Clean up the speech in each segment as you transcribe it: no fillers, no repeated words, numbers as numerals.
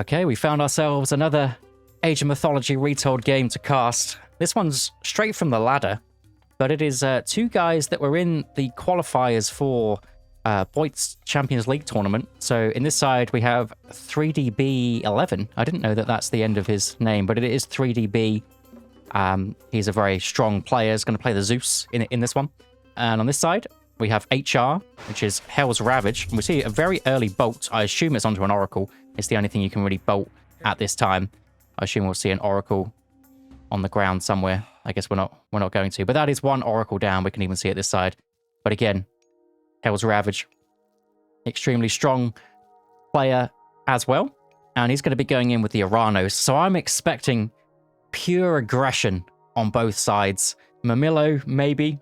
Okay, we found ourselves another Age of Mythology Retold game to cast. This one's straight from the ladder, but it is two guys that were in the qualifiers for Voigt's Champions League tournament. So in this side, we have 3DB11. I didn't know that that's the end of his name, but it is 3DB. He's a very strong player. He's going to play the Zeus in this one. And on this side, we have HR, which is Hell's Ravage. And we see a very early bolt. I assume it's onto an Oracle. It's the only thing you can really bolt at this time. I assume we'll see an Oracle on the ground somewhere. I guess we're not going to. But that is one Oracle down. We can even see it this side. But again, Hell's Ravage, extremely strong player as well. And he's going to be going in with the Oranos. So I'm expecting pure aggression on both sides. Mamilo, maybe.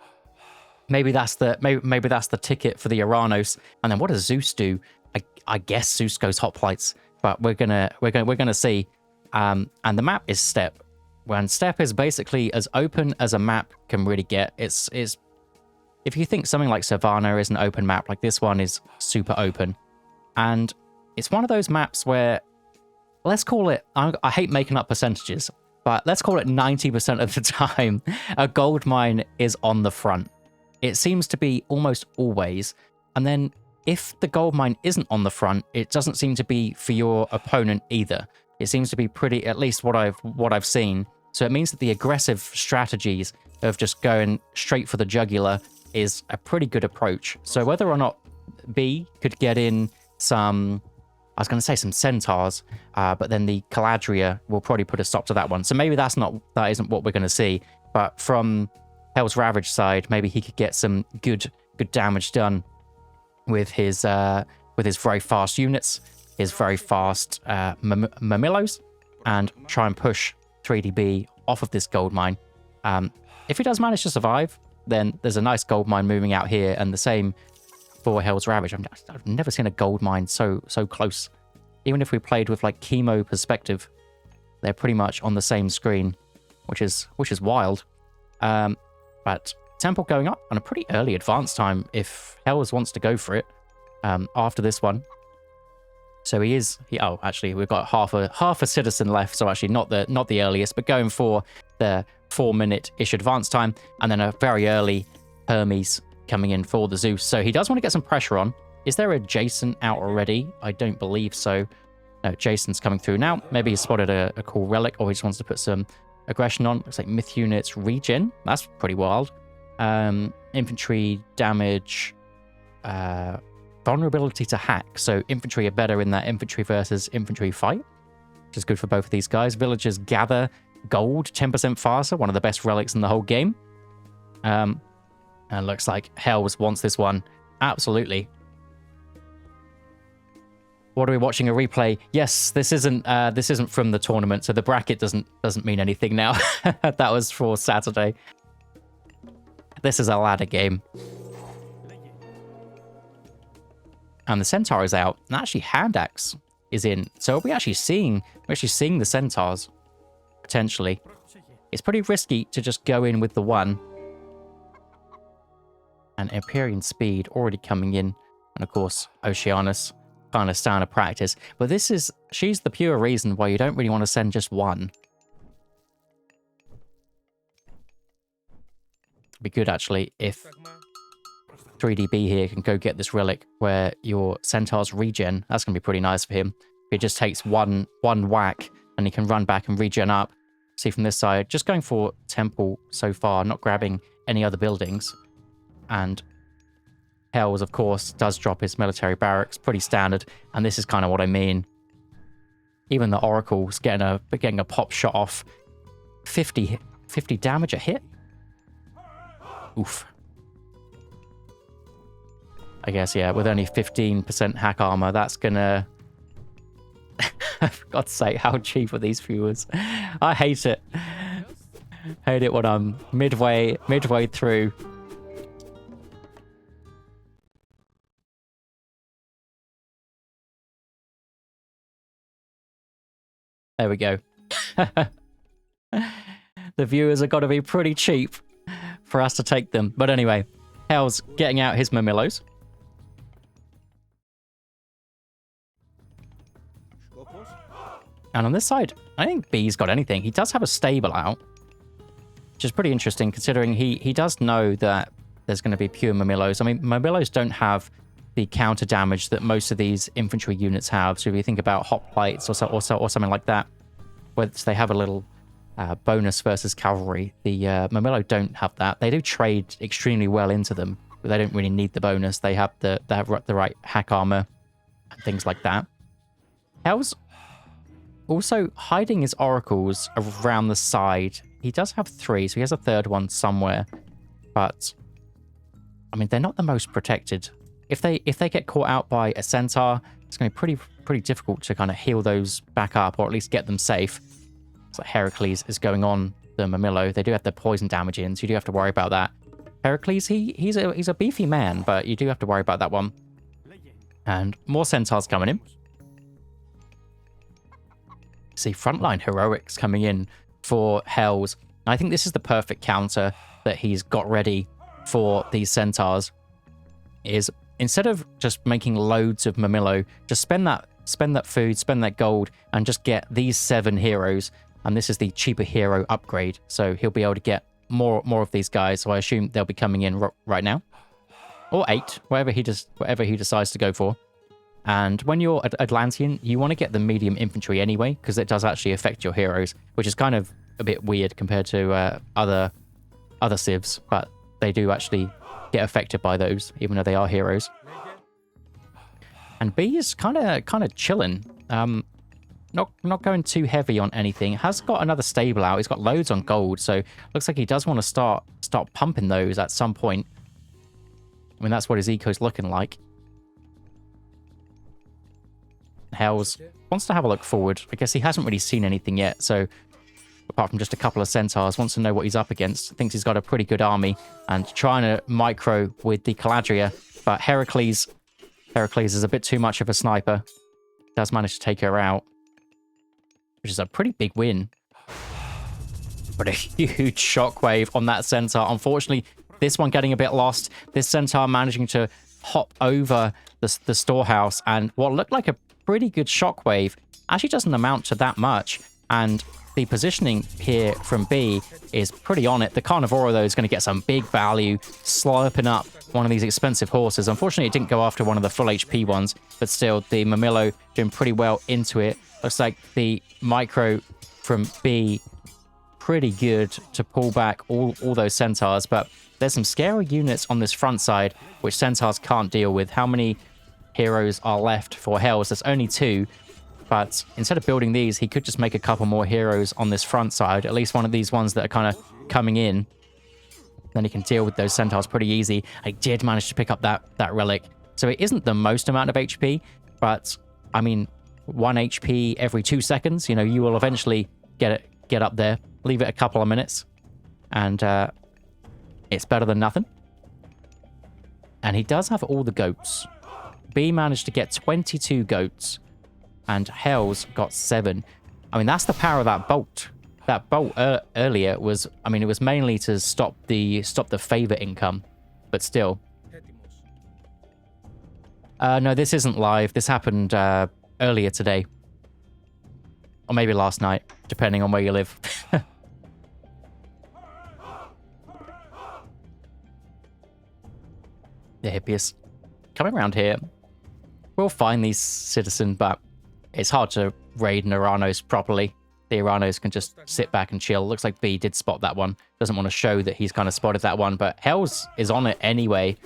Maybe that's the ticket for the Oranos. And then what does Zeus do? I guess Zeus goes hoplites, but we're gonna see. And the map is Steppe. When Steppe is basically as open as a map can really get. It's if you think something like Savannah is an open map, like this one is super open. And it's one of those maps where, let's call it, I hate making up percentages, but let's call it 90% of the time, a gold mine is on the front. It seems to be almost always. And then if the gold mine isn't on the front, it doesn't seem to be for your opponent either. It seems to be pretty, at least what I've seen. So it means that the aggressive strategies of just going straight for the jugular is a pretty good approach. So whether or not B could get in some, I was going to say some centaurs, but then the Caladria will probably put a stop to that one. So maybe that isn't what we're going to see. But from Hell's Ravage side, maybe he could get some good damage done with his very fast units, his very fast Mamillos, and try and push 3DB off of this gold mine. If he does manage to survive, then there's a nice gold mine moving out here, and the same for Hell's Ravage. I've never seen a gold mine so close. Even if we played with like chemo perspective, they're pretty much on the same screen, which is wild. But Temple going up on a pretty early advance time if Hells wants to go for it after this one. So actually we've got half a citizen left, so actually not the earliest, but going for the 4-minute-ish advance time, and then a very early Hermes coming in for the Zeus. So he does want to get some pressure on. Is there a Jason out already? I don't believe so. No, Jason's coming through now. Maybe he spotted a cool relic, or he just wants to put some aggression on. Looks like myth units regen. That's pretty wild. Infantry damage, vulnerability to hack. So infantry are better in that infantry versus infantry fight, which is good for both of these guys. Villagers gather gold 10% faster, one of the best relics in the whole game. And looks like Hells wants this one. Absolutely. What are we watching? A replay? Yes, this isn't from the tournament, so the bracket doesn't mean anything now. That was for Saturday. This is a ladder game. And the Centaur is out. And actually Hand Axe is in. So we're actually seeing the Centaurs, potentially. It's pretty risky to just go in with the one. And Empyrean Speed already coming in. And of course, Oceanus, kind of standard practice. But she's the pure reason why you don't really want to send just one. It'd be good, actually, if 3DB here can go get this relic where your Centaurs regen. That's going to be pretty nice for him. If he just takes one whack and he can run back and regen up. See from this side, just going for Temple so far, not grabbing any other buildings. And Hells, of course, does drop his military barracks, pretty standard. And this is kind of what I mean. Even the Oracle's getting a pop shot off. 50 damage a hit? Oof. I guess, yeah, with only 15% hack armor, that's gonna... For God's sake, how cheap are these viewers? I hate it. Hate it when I'm midway through. There we go. The viewers have got to be pretty cheap for us to take them. But anyway, Hell's getting out his Mamillos. And on this side, I don't think B's got anything. He does have a stable out, which is pretty interesting considering he does know that there's going to be pure Mamillos. I mean, Mamillos don't have the counter damage that most of these infantry units have. So if you think about hoplites or something like that, where they have a little bonus versus cavalry, the Mamillo don't have that. They do trade extremely well into them, but they don't really need the bonus. They have the right hack armor and things like that. Hell's also hiding his oracles around the side. He does have 3, so he has a 3rd one somewhere. But I mean, they're not the most protected. If they get caught out by a centaur, it's going to be pretty difficult to kind of heal those back up, or at least get them safe. So Heracles is going on the Mamillo. They do have the poison damage in, so you do have to worry about that. Heracles, he's a beefy man, but you do have to worry about that one. And more centaurs coming in. See frontline heroics coming in for Hells. And I think this is the perfect counter that he's got ready for these centaurs. Is instead of just making loads of Mamillo, just spend that food, spend that gold, and just get these 7 heroes. And this is the cheaper hero upgrade, so he'll be able to get more of these guys. So I assume they'll be coming in right now, or 8, whatever he decides to go for. And when you're Atlantean, you want to get the medium infantry anyway, because it does actually affect your heroes, which is kind of a bit weird compared to other civs, but they do actually get affected by those, even though they are heroes. And B is kind of chilling. Not going too heavy on anything. Has got another stable out. He's got loads on gold, so looks like he does want to start pumping those at some point. I mean, that's what his eco's looking like. Hells wants to have a look forward. I guess he hasn't really seen anything yet, so apart from just a couple of centaurs, wants to know what he's up against. Thinks he's got a pretty good army and trying to micro with the Caladria, but Heracles is a bit too much of a sniper. Does manage to take her out, which is a pretty big win. But a huge shockwave on that centaur. Unfortunately, this one getting a bit lost. This centaur managing to hop over the storehouse, and what looked like a pretty good shockwave actually doesn't amount to that much. And the positioning here from B is pretty on it. The Carnivora, though, is going to get some big value, slurping up one of these expensive horses. Unfortunately, it didn't go after one of the full HP ones, but still, the Mamillo doing pretty well into it. Looks like the micro from B pretty good to pull back all those centaurs, but there's some scary units on this front side, which centaurs can't deal with. How many heroes are left for Hells? There's only 2. But instead of building these, he could just make a couple more heroes on this front side. At least one of these ones that are kind of coming in. Then he can deal with those centaurs pretty easy. I did manage to pick up that relic. So it isn't the most amount of HP, but I mean, 1 HP every 2 seconds. You know, you will eventually get up there. Leave it a couple of minutes, and it's better than nothing. And he does have all the goats. B managed to get 22 goats. And Hells got 7. I mean, that's the power of that bolt. That bolt earlier was, I mean, it was mainly to stop the favor income, but still. No, this isn't live. This happened earlier today, or maybe last night, depending on where you live. The Hippias coming around here. We'll find these citizen, but it's hard to raid an Oranos properly. The Oranos can just sit back and chill. Looks like B did spot that one. Doesn't want to show that he's kind of spotted that one, but Hells is on it anyway.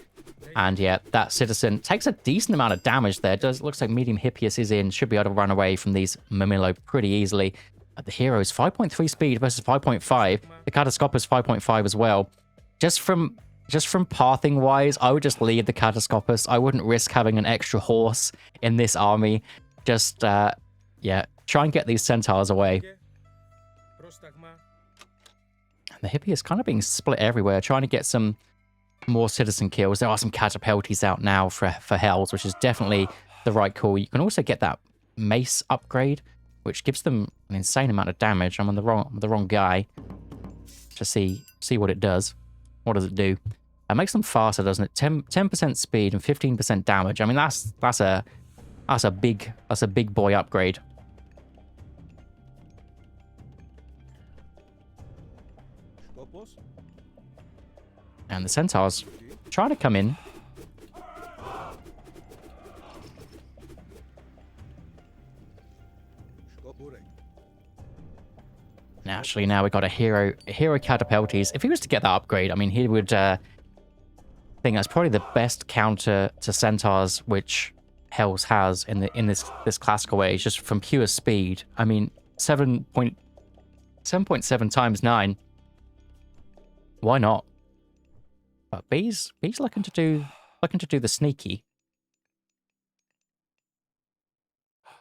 And yeah, that citizen takes a decent amount of damage there. Looks like medium Hippias is in. Should be able to run away from these Mamillo pretty easily. The heroes 5.3 speed versus 5.5. The Catastropus 5.5 as well. Just from pathing wise, I would just leave the Catastropus. I wouldn't risk having an extra horse in this army. Just, yeah, try and get these centaurs away. And the Hippie is kind of being split everywhere, trying to get some more citizen kills. There are some catapulties out now for Hells, which is definitely the right call. You can also get that mace upgrade, which gives them an insane amount of damage. I'm on the wrong guy. To see what it does. What does it do? It makes them faster, doesn't it? 10% speed and 15% damage. I mean, that's a big boy upgrade. And the Centaur's trying to come in. Naturally, now we've got a hero catapultes. If he was to get that upgrade, I mean, he would think that's probably the best counter to Centaurs, which Hells has in this classical age, just from pure speed. I mean, 7.7 times 9. Why not? But B's looking to do the sneaky.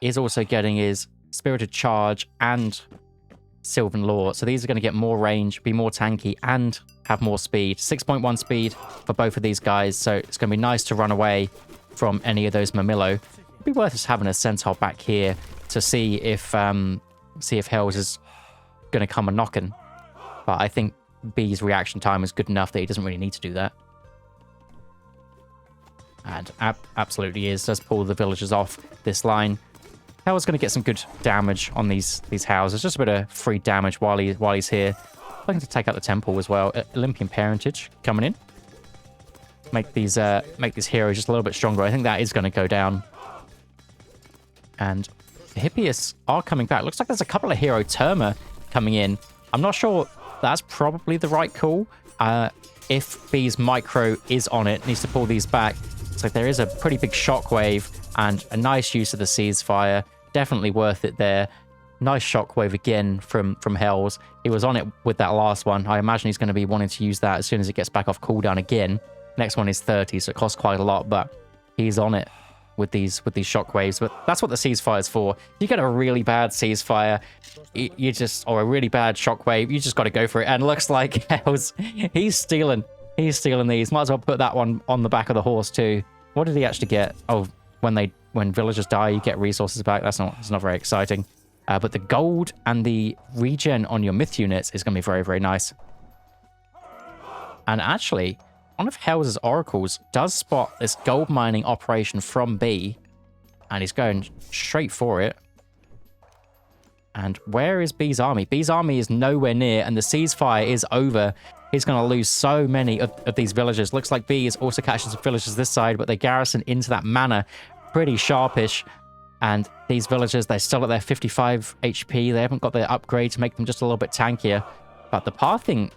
He's also getting his Spirited Charge and Sylvan Lore. So these are going to get more range, be more tanky, and have more speed. 6.1 speed for both of these guys. So it's going to be nice to run away from any of those Mamillo. It'd be worth us having a Centaur back here to see if Hells is going to come a knocking. But I think B's reaction time is good enough that he doesn't really need to do that. And absolutely is. Does pull the villagers off this line. Hell's going to get some good damage on these houses. Just a bit of free damage while he's here. Looking to take out the temple as well. Olympian Parentage coming in. Make these heroes just a little bit stronger. I think that is going to go down. And the Hippias are coming back. Looks like there's a couple of hero Terma coming in. I'm not sure that's probably the right call. If B's micro is on it, needs to pull these back. Looks like there is a pretty big shockwave and a nice use of the ceasefire. Definitely worth it there. Nice shockwave again from Hells. He was on it with that last one. I imagine he's going to be wanting to use that as soon as it gets back off cooldown again. Next one is 30, so it costs quite a lot, but he's on it with these shockwaves. But that's what the ceasefire is for. You get a really bad ceasefire, or a really bad shockwave, you just got to go for it. And it looks like Hells, he's stealing these. Might as well put that one on the back of the horse too. What did he actually get? Oh, when villagers die, you get resources back. It's not very exciting. But the gold and the regen on your myth units is going to be very, very nice. And actually, one of Hells' oracles does spot this gold mining operation from B, and he's going straight for it. And where is B's army? B's army is nowhere near, and the ceasefire is over. He's going to lose so many of these villagers. Looks like B is also catching some villagers this side, but they garrison into that manor pretty sharpish. And these villagers, they're still at their 55 HP. They haven't got their upgrade to make them just a little bit tankier. But the pathing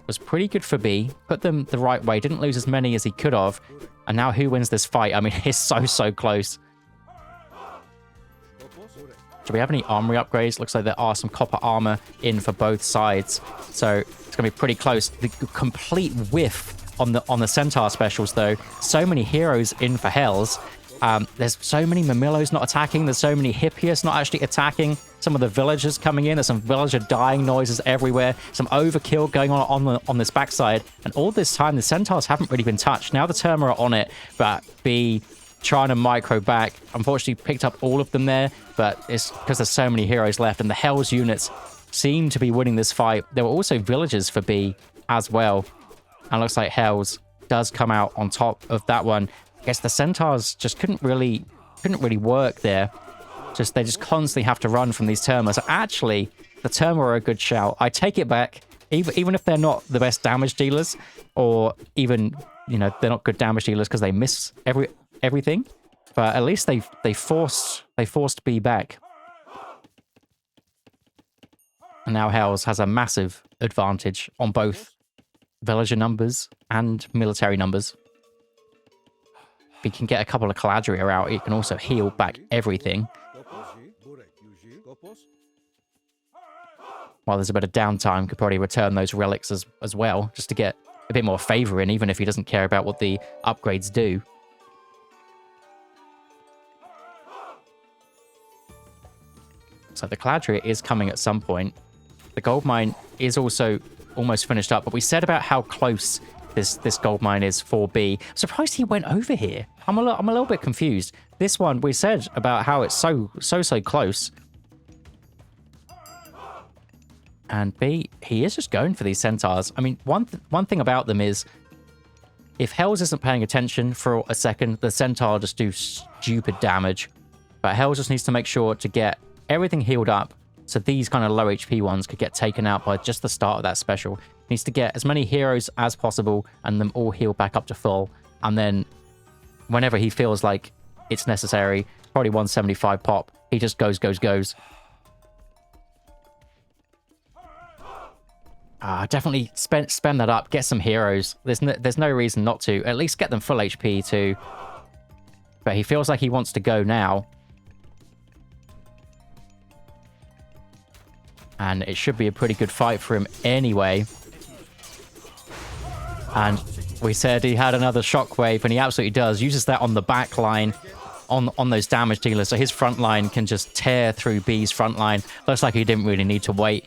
was pretty good for B. Put them the right way. Didn't lose as many as he could have. And now who wins this fight? I mean, it's so close. Do we have any armory upgrades? Looks like there are some copper armor in for both sides. So it's going to be pretty close. The complete whiff on the Centaur specials, though. So many heroes in for Hells. There's so many Mamillos not attacking. There's so many Hippias not actually attacking. Some of the villagers coming in. There's some villager dying noises everywhere. Some overkill going on this backside. And all this time, the Centaurs haven't really been touched. Now the Terma are on it, but B trying to micro back. Unfortunately, picked up all of them there, but it's because there's so many heroes left. And the Hells units seem to be winning this fight. There were also villagers for B as well. And looks like Hells does come out on top of that one. I guess the Centaurs just couldn't really work there. They just constantly have to run from these Terma. So actually, the Terma are a good shout. I take it back, even if they're not the best damage dealers, or even they're not good damage dealers because they miss everything. But at least they forced B back. And now Hells has a massive advantage on both villager numbers and military numbers. If he can get a couple of Caladria out, he can also heal back everything. While there's a bit of downtime, could probably return those relics as well, just to get a bit more favor in, even if he doesn't care about what the upgrades do. So the Caladria is coming at some point. The gold mine is also almost finished up, but we said about how close this gold mine is for B. I'm surprised he went over here. I'm a little bit confused. This one, we said about how it's so close. And B, he is just going for these Centaurs. I mean, one thing about them is, if Hells isn't paying attention for a second, the Centaur just do stupid damage. But Hells just needs to make sure to get everything healed up, so these kind of low HP ones could get taken out by just the start of that special. Needs to get as many heroes as possible and them all heal back up to full. And then whenever he feels like it's necessary, probably 175 pop, he just goes. Definitely spend that up. Get some heroes. There's no reason not to. At least get them full HP too. But he feels like he wants to go now. And it should be a pretty good fight for him anyway. And we said he had another shockwave, and he absolutely does. Uses that on the back line, on those damage dealers. So his front line can just tear through B's front line. Looks like he didn't really need to wait.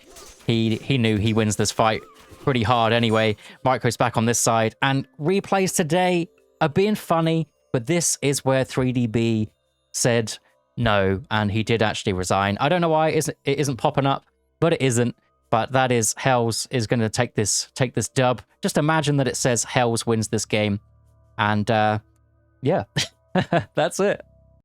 He knew he wins this fight pretty hard anyway. Micro's back on this side. And replays today are being funny, but this is where 3DB said no, and he did actually resign. I don't know why it isn't popping up, but it isn't. But that is Hells is going to take this dub. Just imagine that it says Hells wins this game. And yeah, that's it.